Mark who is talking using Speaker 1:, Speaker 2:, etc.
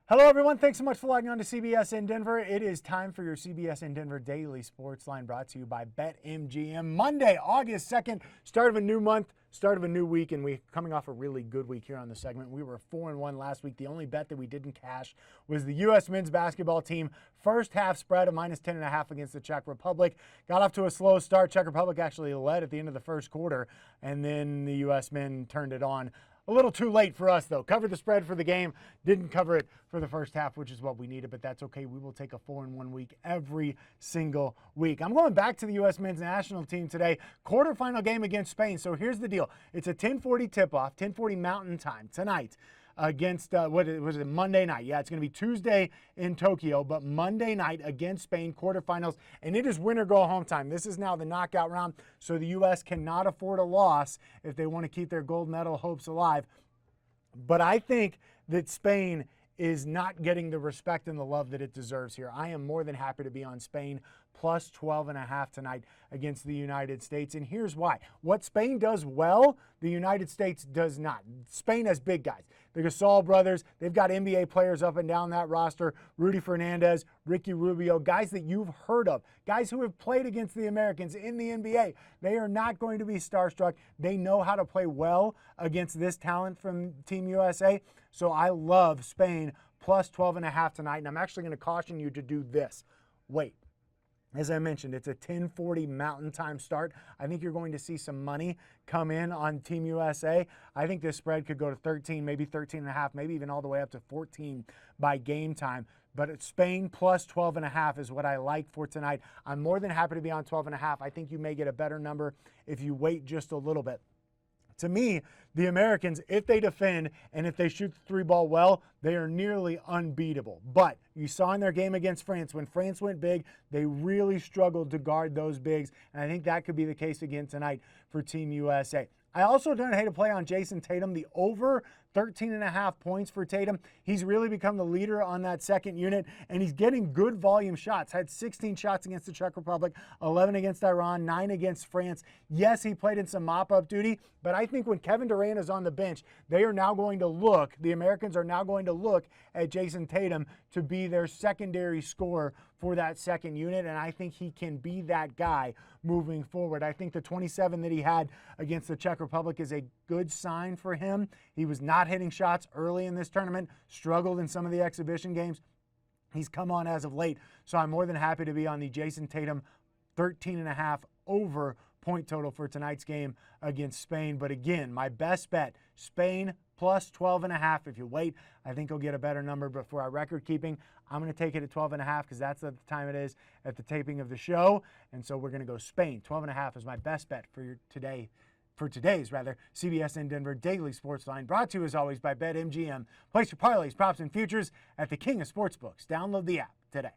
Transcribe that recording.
Speaker 1: Hello, everyone. Thanks so much for logging on to CBSN Denver. It is time for your CBSN Denver Daily Sports Line, brought to you by BetMGM. Monday, August 2nd, start of a new month, start of a new week, and we're coming off a really good week here on the segment. We were 4-1 last week. The only bet that we didn't cash was the U.S. men's basketball team. First half spread of minus 10.5 against the Czech Republic. Got off to a slow start. Czech Republic actually led at the end of the first quarter, and then the U.S. men turned it on. A little too late for us, though. Covered the spread for the game, didn't cover it for the first half, which is what we needed, but that's okay. We will take a 4-1 week every single week. I'm going back to the U.S. men's national team today. Quarterfinal game against Spain. So here's the deal. It's a 10:40 tip-off, 10:40 Mountain Time tonight against, what was it, Monday night. Yeah, it's going to be Tuesday in Tokyo, but Monday night against Spain, quarterfinals, and it is win or go home time. This is now the knockout round, so the U.S. cannot afford a loss if they want to keep their gold medal hopes alive. But I think that Spain is not getting the respect and the love that it deserves here. I am more than happy to be on Spain plus 12.5 tonight against the United States. And here's why. What Spain does well, the United States does not. Spain has big guys. The Gasol brothers, they've got NBA players up and down that roster. Rudy Fernandez, Ricky Rubio, guys that you've heard of, guys who have played against the Americans in the NBA. They are not going to be starstruck. They know how to play well against this talent from Team USA. So I love Spain plus 12.5 tonight, and I'm actually going to caution you to do this. Wait. As I mentioned, it's a 10:40 Mountain Time start. I think you're going to see some money come in on Team USA. I think this spread could go to 13, maybe 13.5, maybe even all the way up to 14 by game time. But it's Spain plus 12.5 is what I like for tonight. I'm more than happy to be on 12.5. I think you may get a better number if you wait just a little bit. To me, the Americans, if they defend and if they shoot the three ball well, they are nearly unbeatable. But you saw in their game against France, when France went big, they really struggled to guard those bigs. And I think that could be the case again tonight for Team USA. I also don't hate to play on Jason Tatum, the over 13.5 points for Tatum. He's really become the leader on that second unit, and he's getting good volume shots. Had 16 shots against the Czech Republic, 11 against Iran, 9 against France. Yes, he played in some mop-up duty, but I think when Kevin Durant is on the bench, they are now going to look, the Americans are now going to look at Jason Tatum to be their secondary scorer for that second unit, and I think he can be that guy moving forward. I think the 27 that he had against the Czech Republic is a good sign for him. He was not hitting shots early in this tournament, struggled in some of the exhibition games. He's come on as of late, so I'm more than happy to be on the Jason Tatum 13.5 over point total for tonight's game against Spain. But again, my best bet, Spain plus 12.5. If you wait, I think you'll get a better number. But for our record keeping, I'm going to take it at 12.5 because that's the time it is at the taping of the show. And so we're going to go Spain. 12.5 is my best bet for today's CBSN Denver Daily Sports Line, brought to you as always by BetMGM. Place your parlays, props, and futures at the King of Sportsbooks. Download the app today.